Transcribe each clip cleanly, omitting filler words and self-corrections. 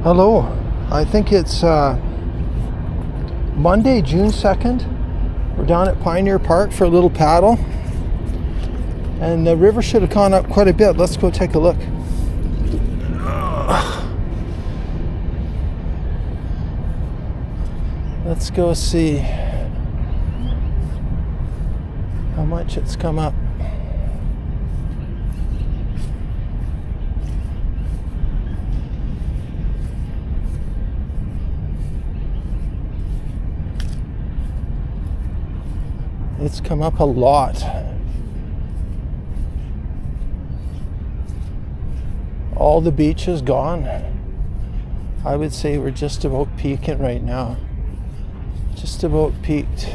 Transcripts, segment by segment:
Hello, I think it's Monday, June 2nd. We're down at Pioneer Park for a little paddle. And the river should have gone up quite a bit. Let's go take a look. Let's go see how much it's come up. It's come up a lot. All the beach is gone. I would say we're just about peaking right now. Just about peaked.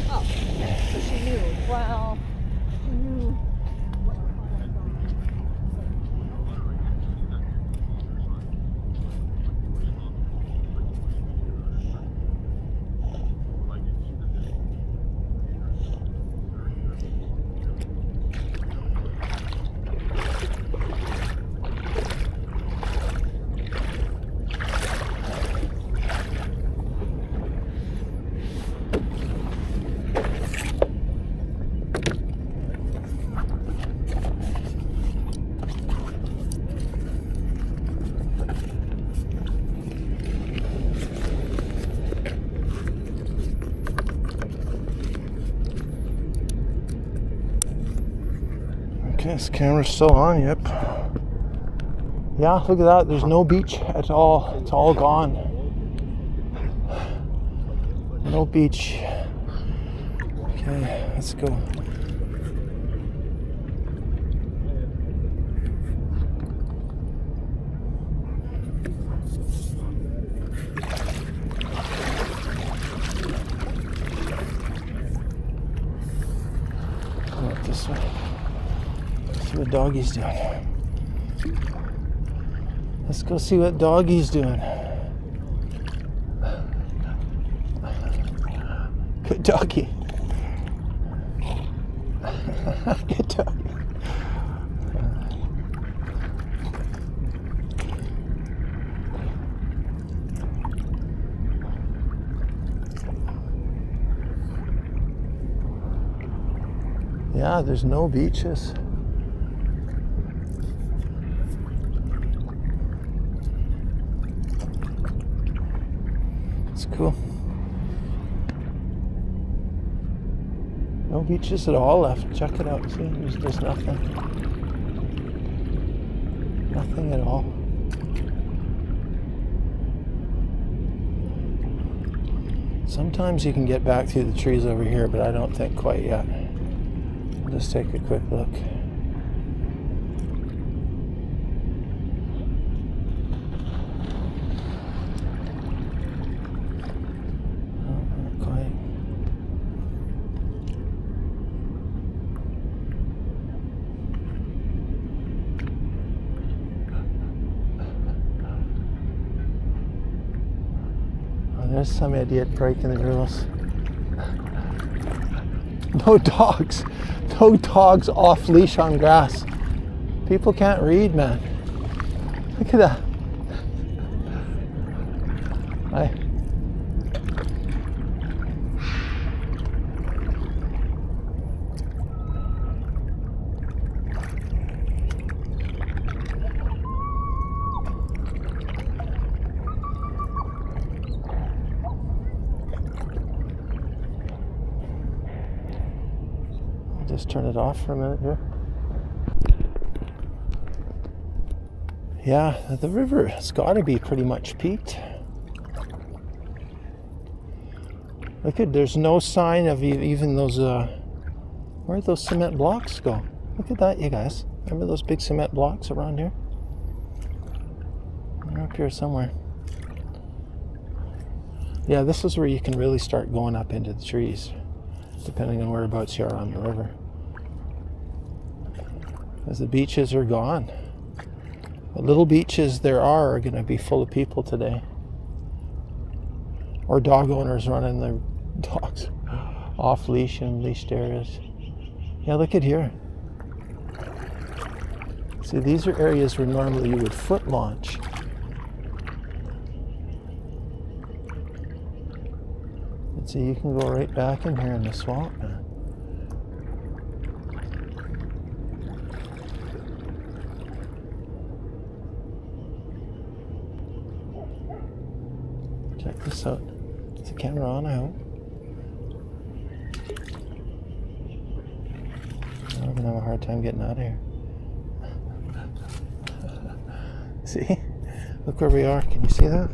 Oh, so she knew. Well, she knew. Okay, this camera's still on, yep. Yeah, look at that, there's no beach at all. It's all gone. No beach. Okay, let's go. Go up this way. See what Doggy's doing. Let's go see what Doggy's doing. Good doggy. Good doggy. Yeah, there's no beaches. It's cool. No beaches at all left. Check it out. See, there's nothing. Nothing at all. Sometimes you can get back through the trees over here, but I don't think quite yet. I'll just take a quick look. There's some idiot breaking the rules. No dogs. No dogs off leash on grass. People can't read, man. Look at that. Just turn it off for a minute here. Yeah, the river has got to be pretty much peaked. Look at, there's no sign of even those, where'd those cement blocks go? Look at that, you guys. Remember those big cement blocks around here? They're up here somewhere. Yeah, this is where you can really start going up into the trees, depending on whereabouts you are on the river. As the beaches are gone. The little beaches there are going to be full of people today. Or dog owners running their dogs off leash in leashed areas. Yeah, look at here. See, these are areas where normally you would foot launch. And see, you can go right back in here in the swamp, man. Check this out. Is the camera on, I hope? I'm gonna have a hard time getting out of here. See? Look where we are. Can you see that?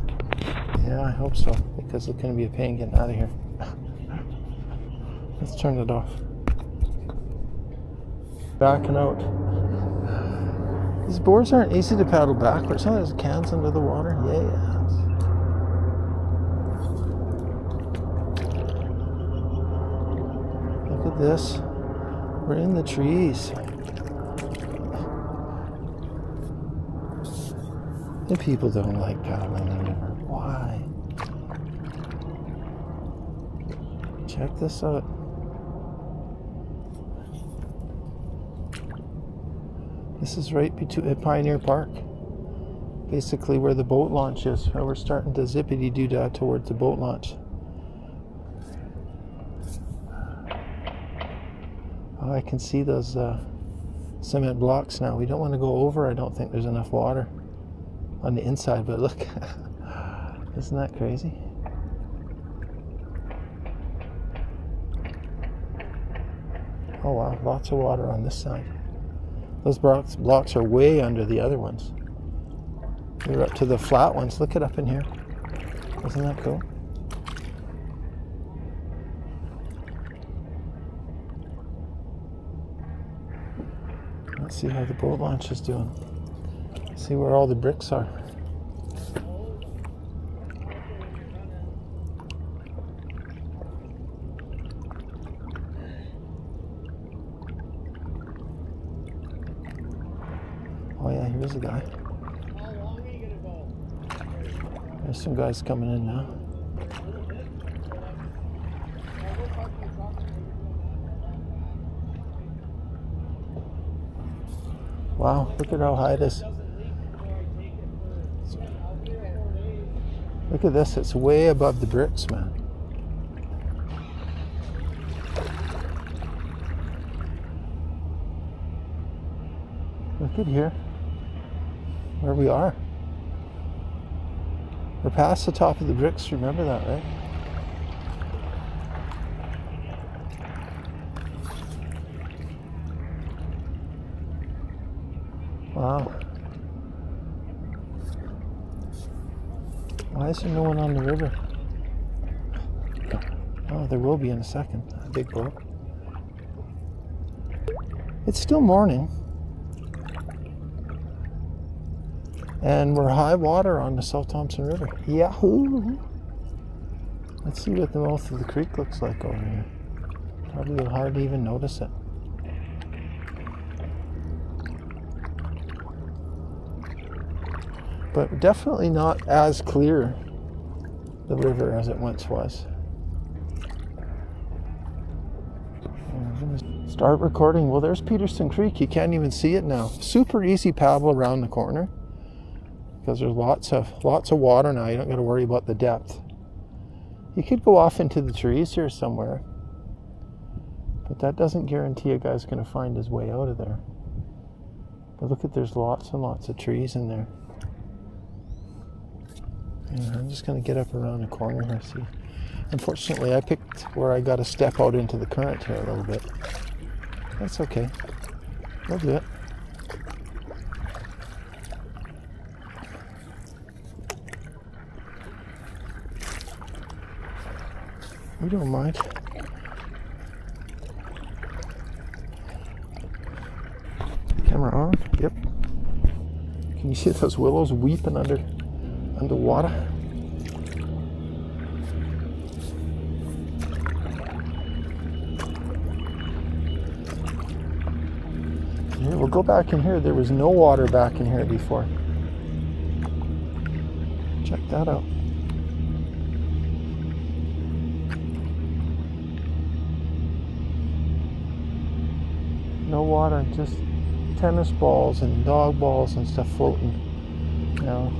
Yeah, I hope so. Because it's gonna be a pain getting out of here. Let's turn it off. Backing out. These boards aren't easy to paddle backwards. Oh, there's cans under the water. Yeah. Look at this. We're in the trees. The people don't like paddling the river. Why? Check this out. This is right at Pioneer Park. Basically where the boat launch is. We're starting to zippity-doo-dah towards the boat launch. Oh, I can see those cement blocks now. We don't want to go over. I don't think there's enough water on the inside, but look. Isn't that crazy? Oh wow, lots of water on this side. Those blocks are way under the other ones. We're up to the flat ones. Look it up in here. Isn't that cool? Let's see how the boat launch is doing. See where all the bricks are. Oh yeah, here's a guy. There's some guys coming in now. Wow, look at how high it is. Look at this, it's way above the bricks, man. Look at here, where we are. We're past the top of the bricks, remember that, right? Wow. Why is there no one on the river? Oh, there will be in a second. A big boat. It's still morning. And we're high water on the South Thompson River. Yahoo! Let's see what the mouth of the creek looks like over here. Probably hard to even notice it. But definitely not as clear, the river, as it once was. I'm gonna start recording. Well, there's Peterson Creek. You can't even see it now. Super easy paddle around the corner because there's lots of water now. You don't got to worry about the depth. You could go off into the trees here somewhere, but that doesn't guarantee a guy's going to find his way out of there. But look at, there's lots and lots of trees in there. Yeah, I'm just going to get up around the corner here. See, unfortunately, I picked where I got to step out into the current here a little bit. That's okay. We'll do it. We don't mind. Camera on? Yep. Can you see those willows weeping underwater? Yeah, we'll go back in here. There was no water back in here before. Check that out. No water, just tennis balls and dog balls and stuff floating. You know,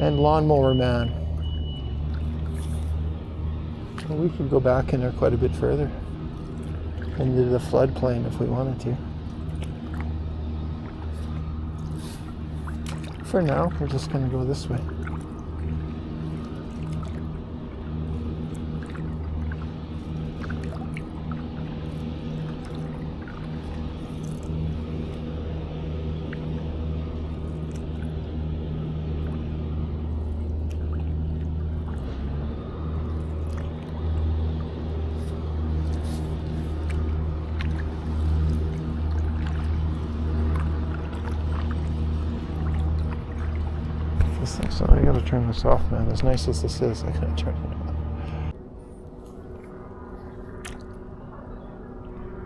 and lawnmower man. Well, we could go back in there quite a bit further into the floodplain if we wanted to. For now, we're just going to go this way. So I gotta turn this off, man. As nice as this is, I gotta turn it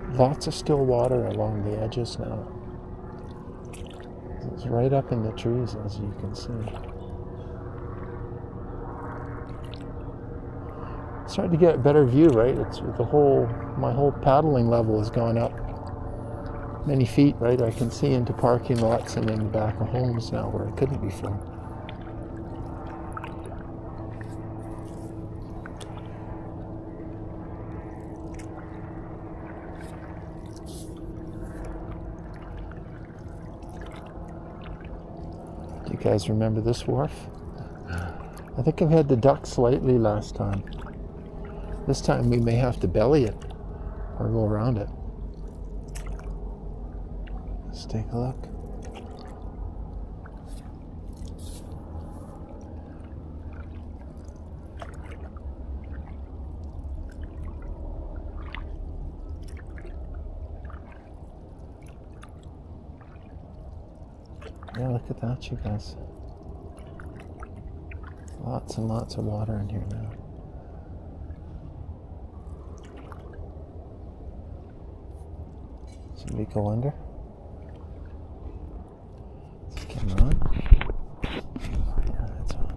off. Lots of still water along the edges now. It's right up in the trees, as you can see. Starting to get a better view, right? It's my whole paddling level has gone up many feet, right? I can see into parking lots and in the back of homes now where I couldn't before. Do you guys remember this wharf? I think I've had the ducks lately last time. This time we may have to belly it or go around it. Let's take a look. Yeah, look at that, you guys. Lots and lots of water in here now. Should we go under? Is the camera on? Yeah, that's on.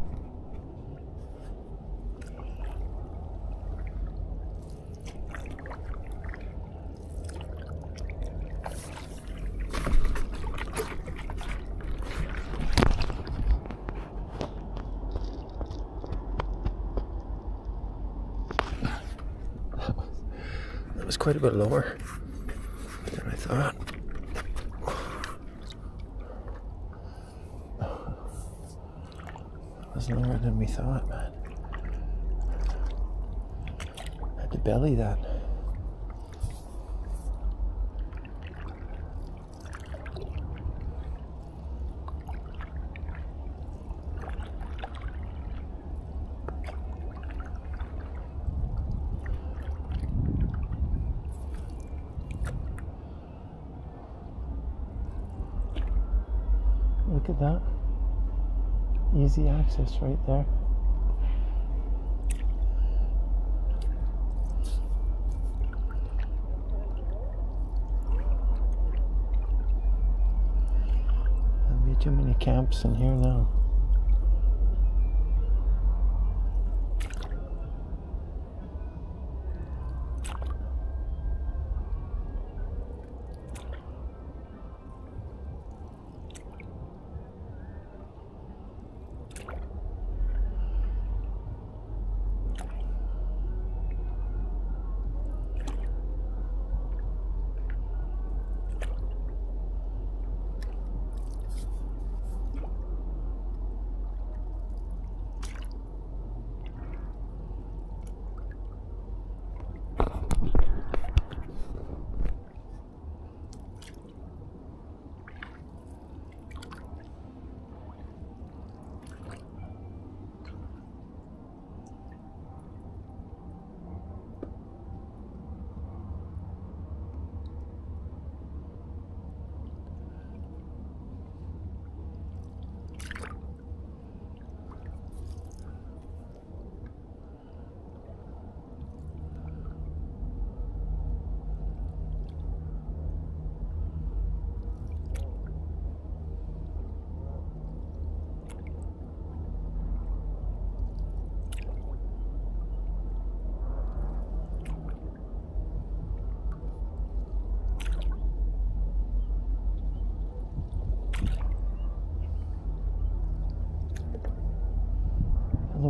That was quite a bit lower than I thought. That was lower than we thought, man. Had to belly that. Look at that. Easy access right there. There'll be too many camps in here now.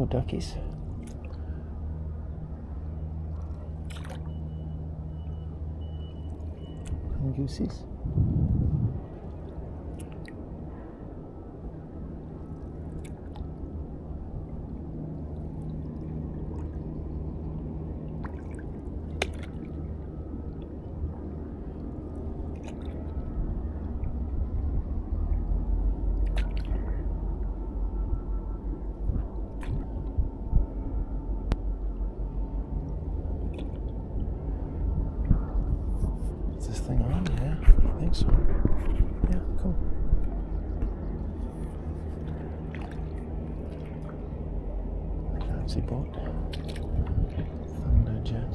Hello, duckies. And goosies. Thing on? Yeah, I think so. Yeah, cool. Fancy boat. Thunderjet.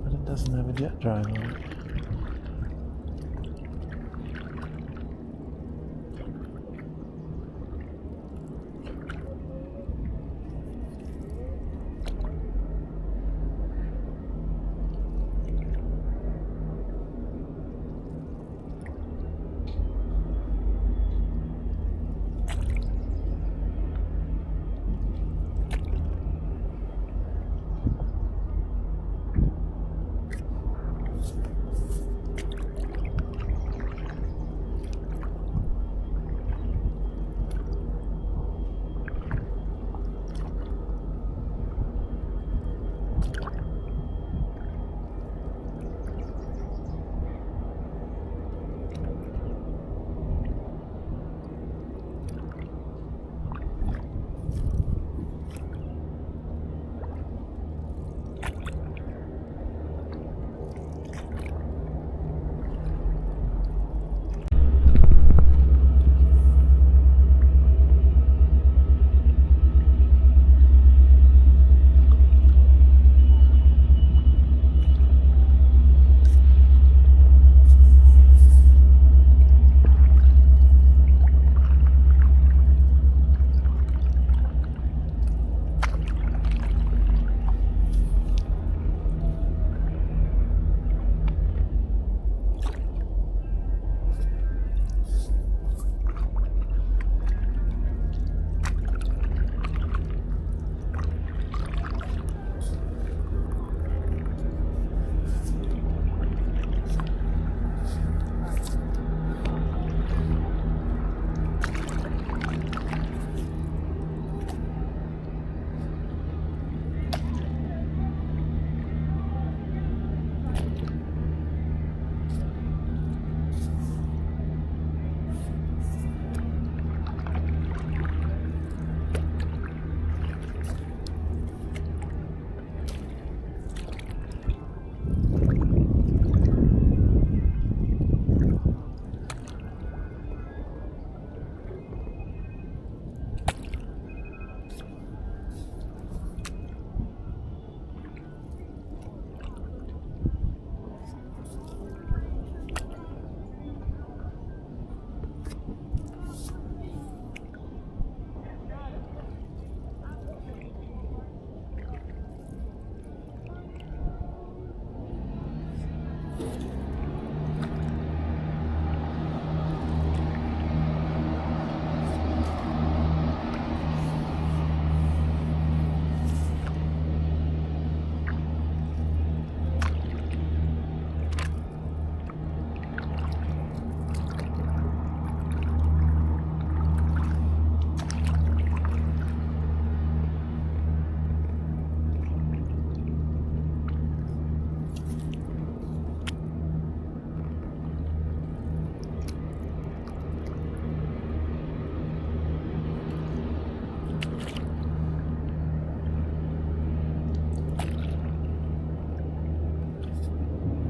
But it doesn't have a jet drive on it.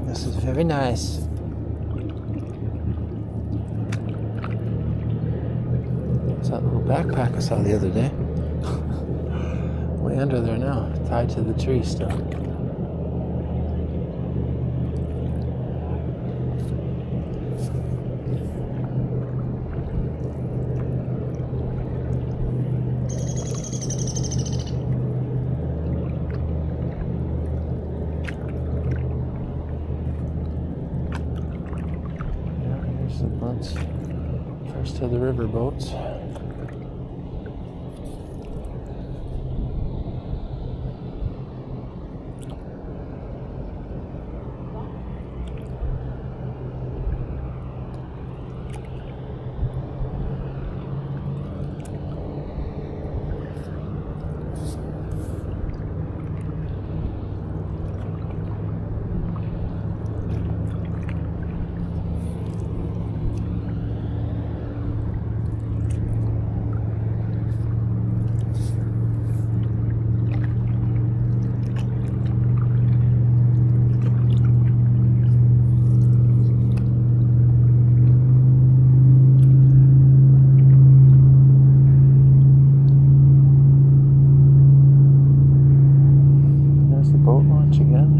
This is very nice. It's that little backpack I saw the other day. Way under there now, tied to the tree still. There's to the river boats. Boat launch again.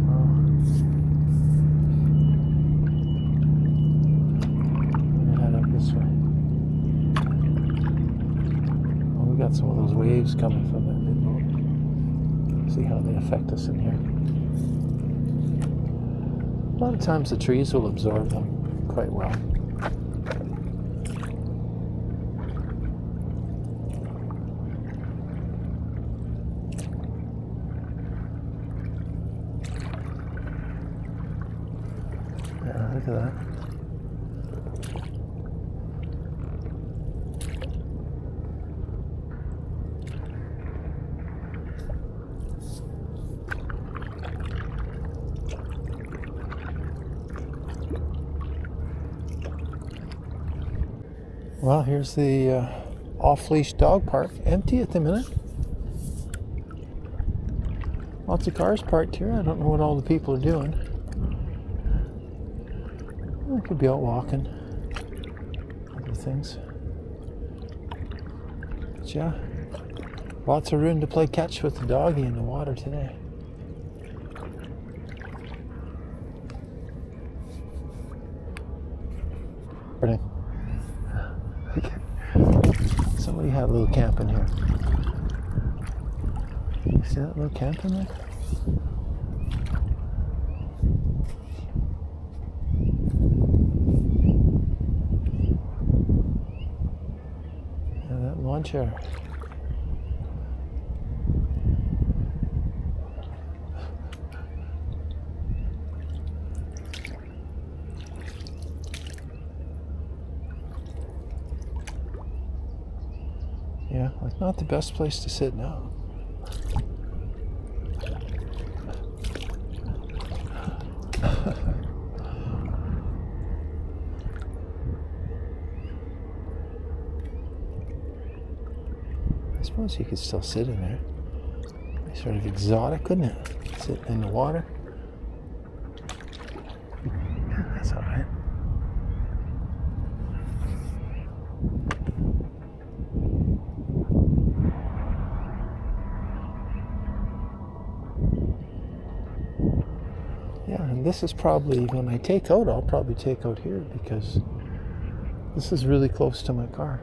Wow. I'm gonna head up this way. Oh, we got some of those waves coming from that big boat. See how they affect us in here. A lot of times the trees will absorb them quite well. Look at that. Well, here's the off-leash dog park. Empty at the minute. Lots of cars parked here. I don't know what all the people are doing. I could be out walking, other things. But yeah, lots of room to play catch with the doggy in the water today. Somebody had a little camp in here. You see that little camp in there? Lawn chair. Yeah, like not the best place to sit now. I suppose you could still sit in there. Be sort of exotic, couldn't it? Sit in the water. Yeah, that's all right. Yeah, and this is probably, when I take out, I'll probably take out here because this is really close to my car.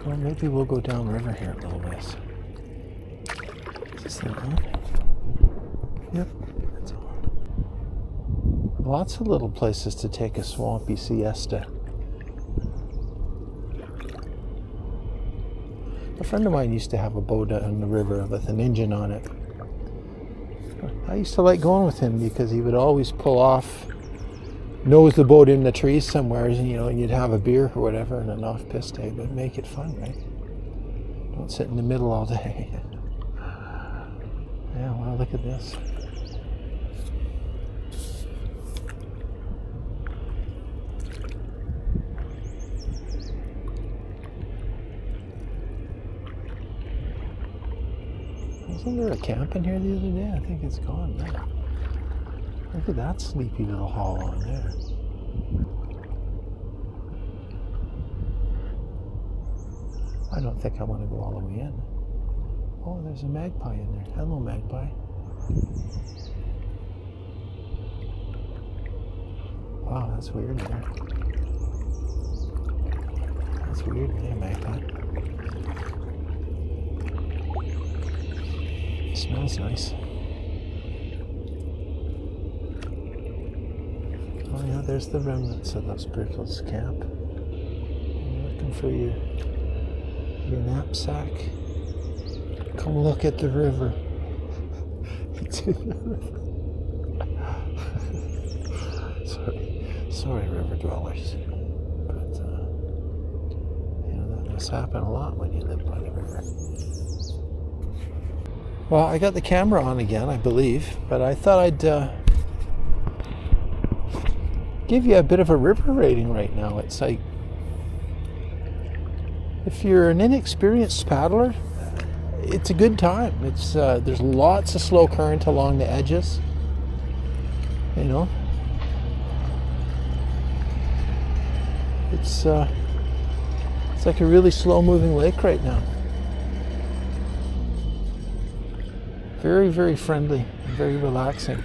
Well, maybe we'll go downriver here a little ways. Is this thing on? Yep, it's on. Lots of little places to take a swampy siesta. A friend of mine used to have a boat on the river with an engine on it. I used to like going with him because he would always pull off, nose the boat in the trees somewhere, and you'd have a beer or whatever and an off-piste day, but make it fun, right? Don't sit in the middle all day. Yeah, well, look at this. Wasn't there a camp in here the other day? I think it's gone now. Look at that sleepy little hall on there. I don't think I want to go all the way in. Oh, there's a magpie in there. Hello, magpie. Wow, that's weird there. That's weird. They make that. It smells nice. Oh yeah, there's the remnants of those Brickles camp. You're looking for your knapsack. Come look at the river. It's in the river. Sorry, river dwellers. But that must happen a lot when you live by the river. Well, I got the camera on again, I believe, but I thought I'd give you a bit of a river rating right now. It's like, if you're an inexperienced paddler, it's a good time. It's there's lots of slow current along the edges. It's like a really slow-moving lake right now. Very, very friendly, very relaxing.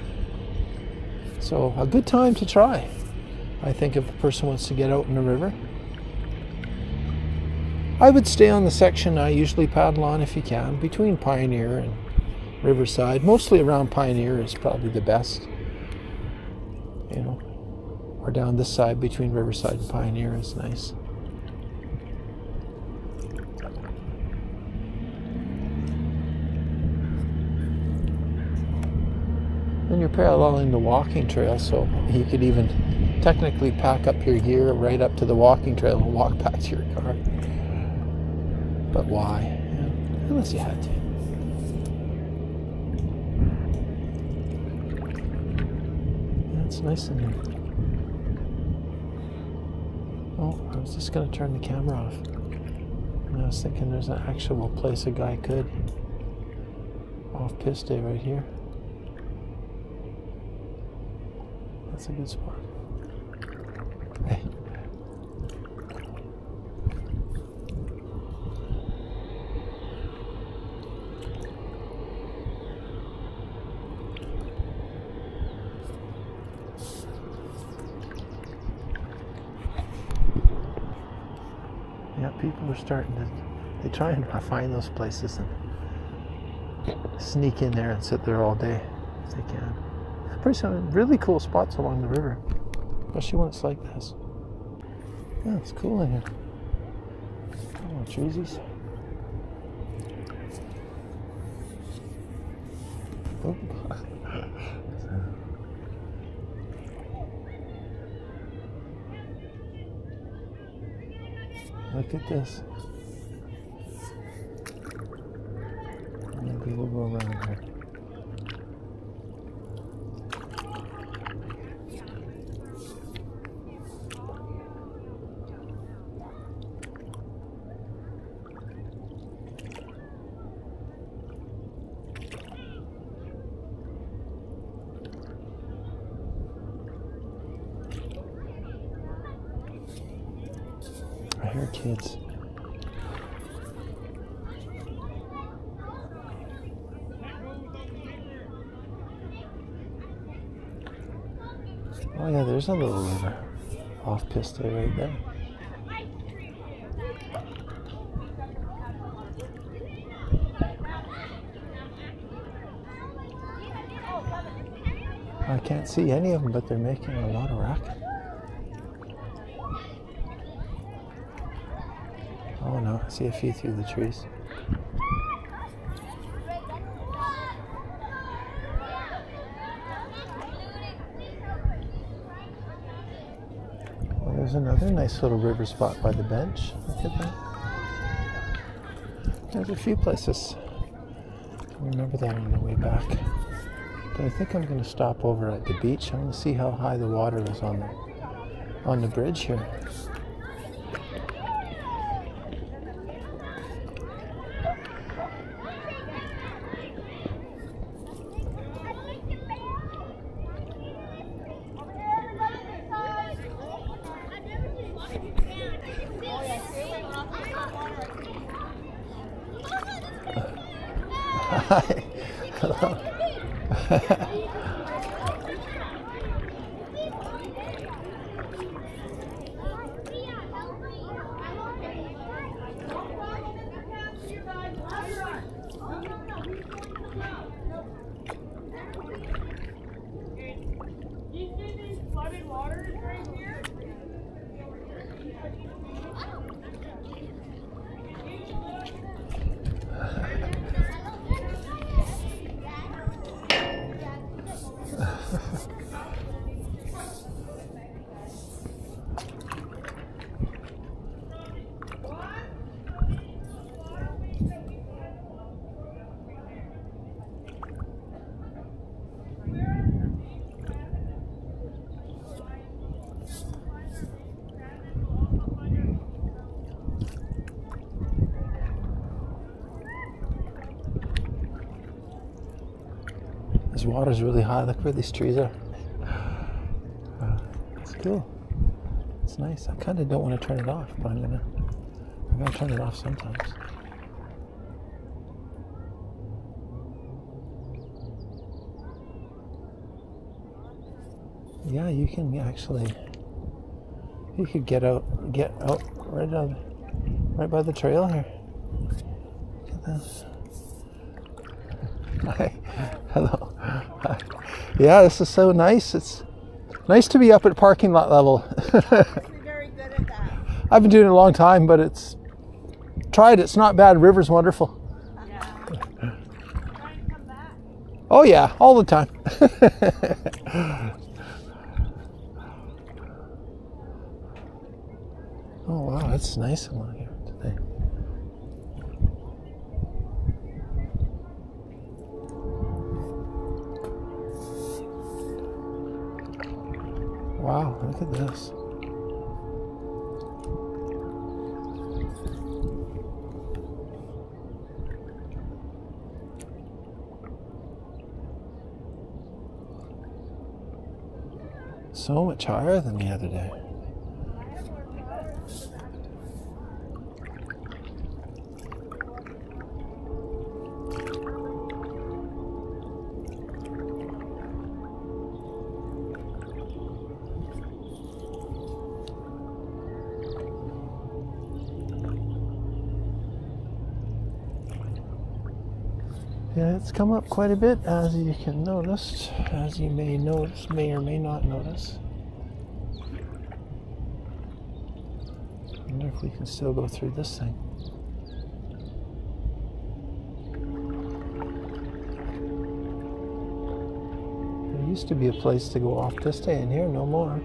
So a good time to try, I think, if a person wants to get out in the river. I would stay on the section I usually paddle on if you can, between Pioneer and Riverside. Mostly around Pioneer is probably the best. Or down this side between Riverside and Pioneer is nice. Then you're paralleling the walking trail, so you could even technically pack up your gear right up to the walking trail and walk back to your car. But why? Unless you had to. It's nice in here. Oh, I was just going to turn the camera off. And I was thinking there's an actual place a guy could. Off Piste right here. That's a good spot. Hey. Yeah, people are starting to, they try and find those places and sneak in there and sit there all day if they can. Pretty some really cool spots along the river, especially when it's like this. Yeah, it's cool in here. Oh, treesies. Oh. Look at this. Maybe we'll go around here. I hear kids. Oh yeah, there's a little river off Piste right there. I can't see any of them, but they're making a lot of racket. Oh no, I see a few through the trees. Well, there's another nice little river spot by the bench. Look at that. There's a few places. I remember that on the way back. But I think I'm going to stop over at the beach. I want to see how high the water is on the bridge here. Hi. Hello. This water's really high. Look where these trees are. It's cool. It's nice. I kind of don't want to turn it off, but I'm gonna turn it off sometimes. Yeah, you can actually. You could get out right by the trail here. Look at this. Hi. Hello. Hi. Yeah, this is so nice. It's nice to be up at parking lot level. You're very good at that. I've been doing it a long time, but it's not bad. River's wonderful. Yeah. Trying to come back? Oh yeah, all the time. Oh wow, it's nice along here today. Wow, look at this. So much higher than the other day. Yeah, it's come up quite a bit, as you can notice, as you may notice, may or may not notice. I wonder if we can still go through this thing. There used to be a place to go off this day, and here no more.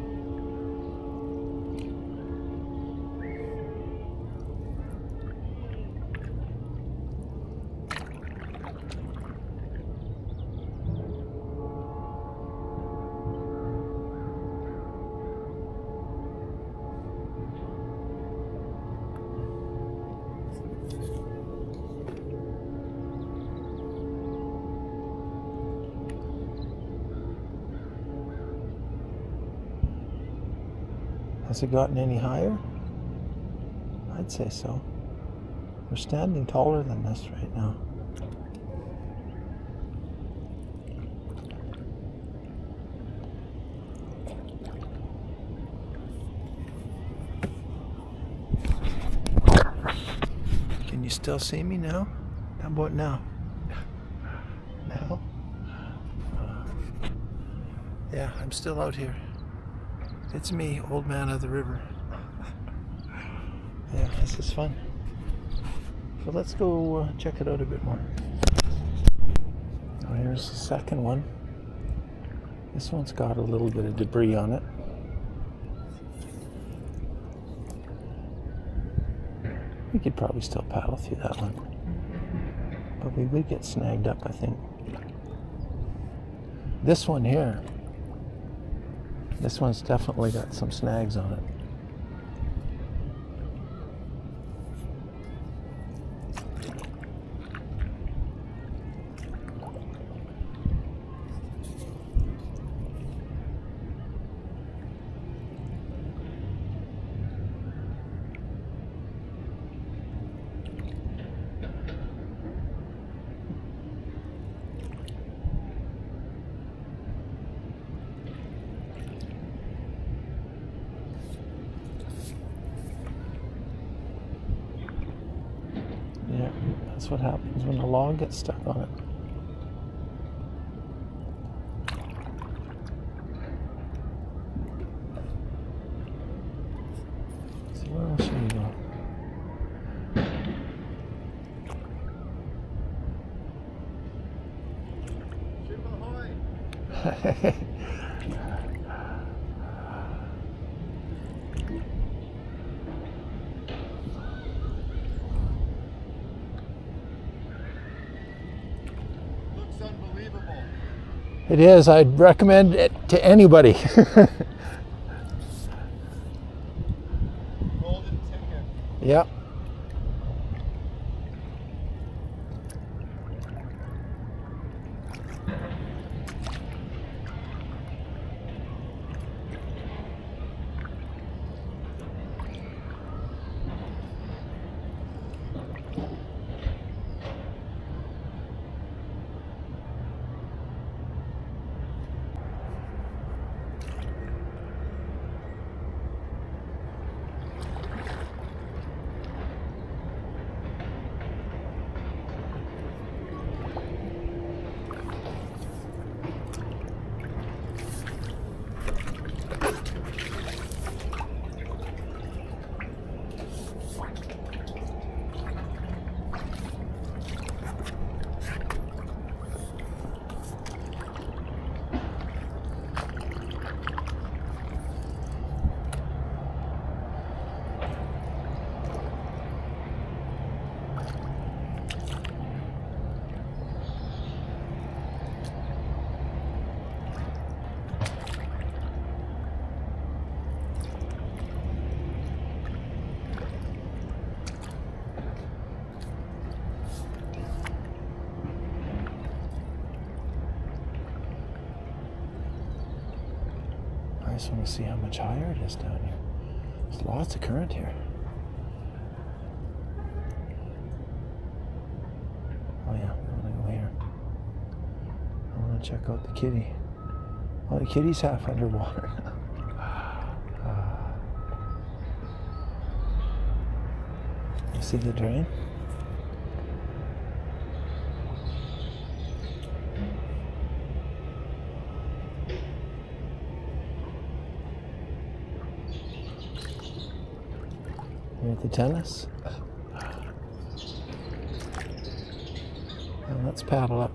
Has it gotten any higher? I'd say so. We're standing taller than this right now. Can you still see me now? How about now? Now? Yeah, I'm still out here. It's me, old man of the river. Yeah, this is fun. So let's go check it out a bit more. Oh, here's the second one. This one's got a little bit of debris on it. We could probably still paddle through that one. But we would get snagged up, I think. This one here. This one's definitely got some snags on it. Yeah, that's what happens when the log gets stuck on it. So where else should we go? Ship ahoy! It is. I'd recommend it to anybody. Golden ticket. Yep. I just want to see how much higher it is down here. There's lots of current here. Oh yeah, I'm gonna go here. I want to check out the kitty. Oh, the kitty's half underwater. You see the drain? You're at the tennis? And let's paddle up.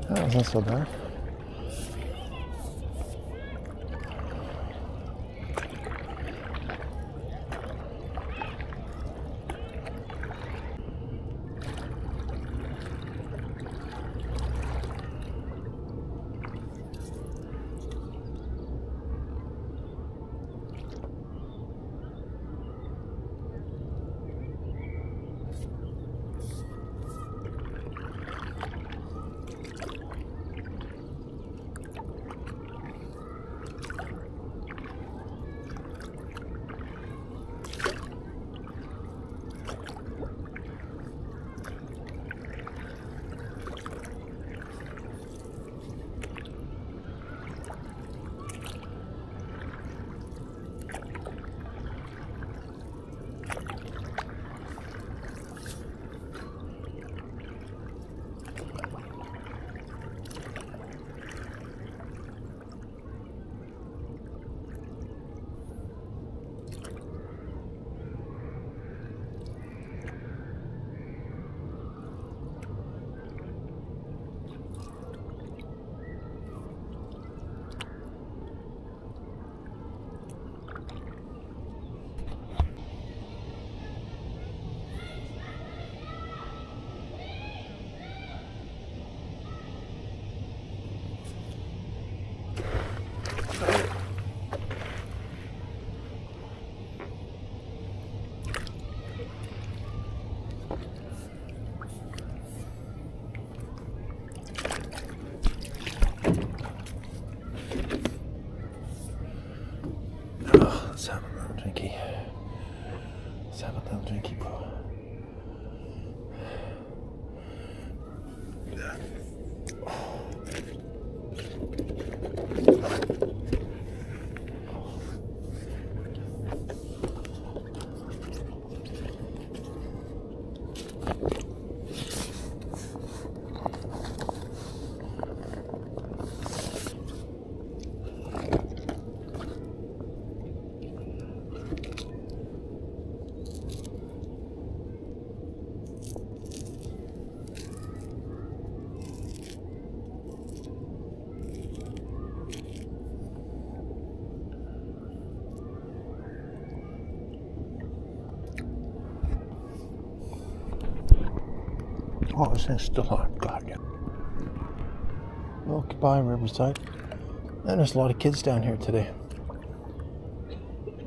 That wasn't so bad. Let's have a little drinky. Let's have a little drinky bro. Oh, this thing's still on. God, yeah. Well, goodbye, Riverside. And there's a lot of kids down here today.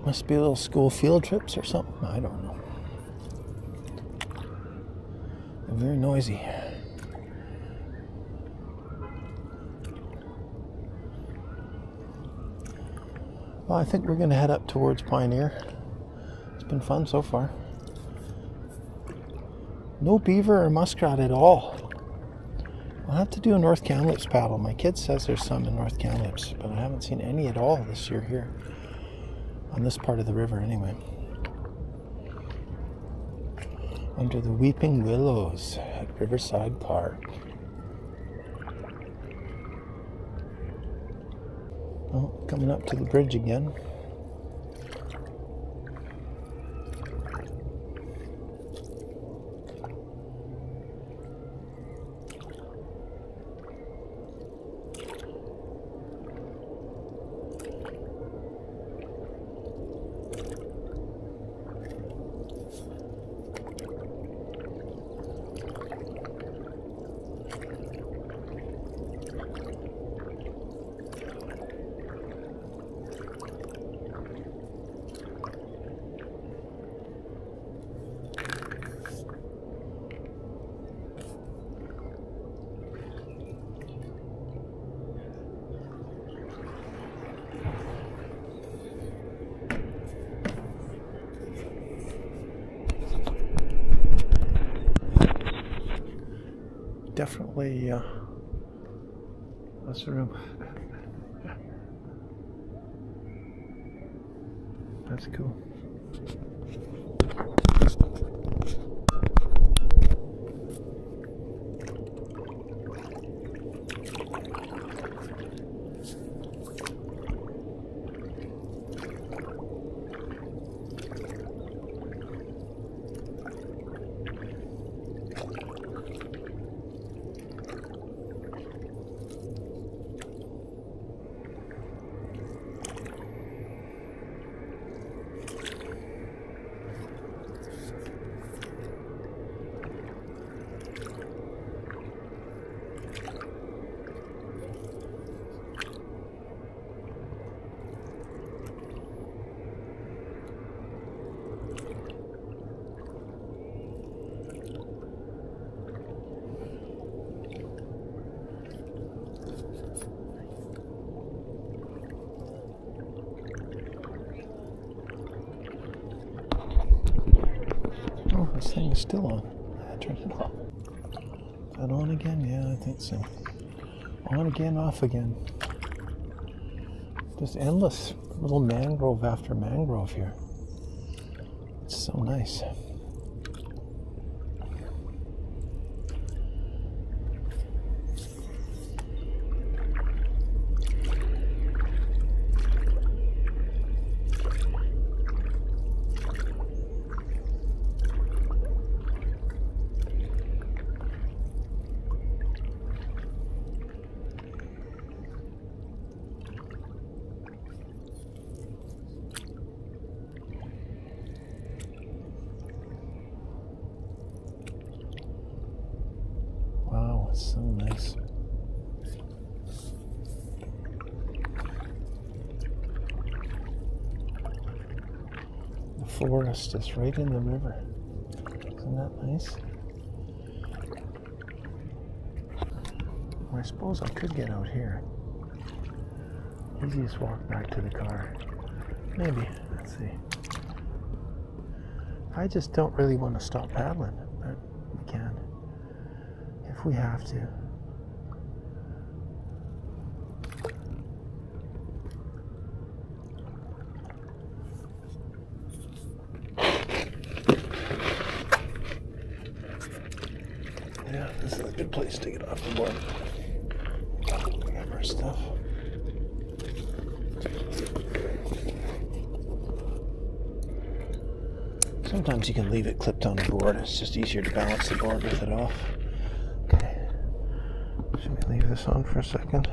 Must be little school field trips or something. I don't know. They're very noisy. Well, I think we're going to head up towards Pioneer. It's been fun so far. No beaver or muskrat at all. I'll have to do a North Kamloops paddle. My kid says there's some in North Kamloops, but I haven't seen any at all this year here. On this part of the river, anyway. Under the weeping willows at Riverside Park. Oh, coming up to the bridge again. Definitely, that's the room. That's cool. This thing is still on. I turned it off. Is that on again? Yeah, I think so. On again, off again. Just endless little mangrove after mangrove here. It's so nice. It's so nice. The forest is right in the river. Isn't that nice? Well, I suppose I could get out here. Easiest walk back to the car. Maybe. Let's see. I just don't really want to stop paddling, but we can. If we have to. Yeah, this is a good place to get off the board. Grab our stuff. Sometimes you can leave it clipped on the board. It's just easier to balance the board with it off. Okay. Should we leave this on for a second?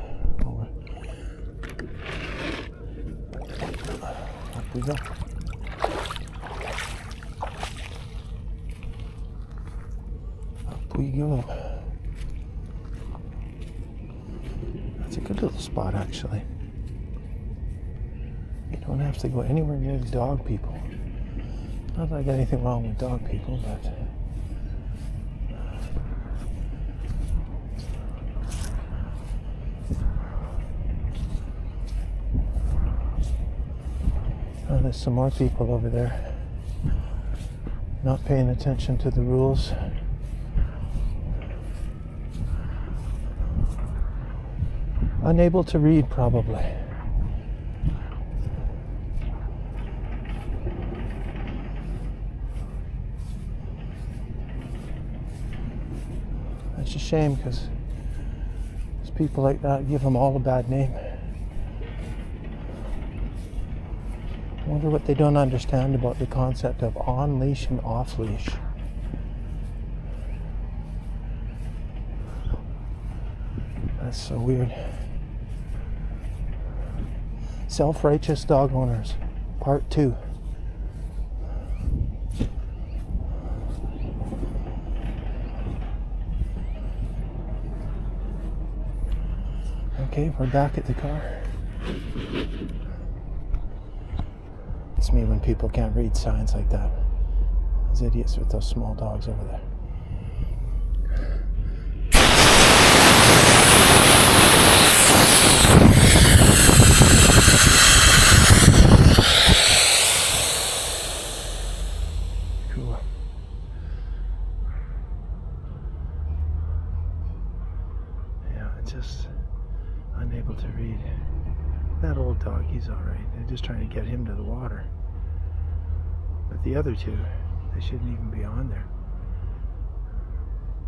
Up we go. Up we go. That's a good little spot, actually. You don't have to go anywhere near the dog people. Not that I got anything wrong with dog people, but Oh, there's some more people over there. Not paying attention to the rules. Unable to read, probably. It's a shame because people like that give them all a bad name. I wonder what they don't understand about the concept of on leash and off leash. That's so weird. Self-righteous dog owners, part 2. Okay, we're back at the car. It's me when people can't read signs like that. Those idiots with those small dogs over there. Cool. Yeah, it's just unable to read. That old dog, he's alright. They're just trying to get him to the water. But the other two, they shouldn't even be on there.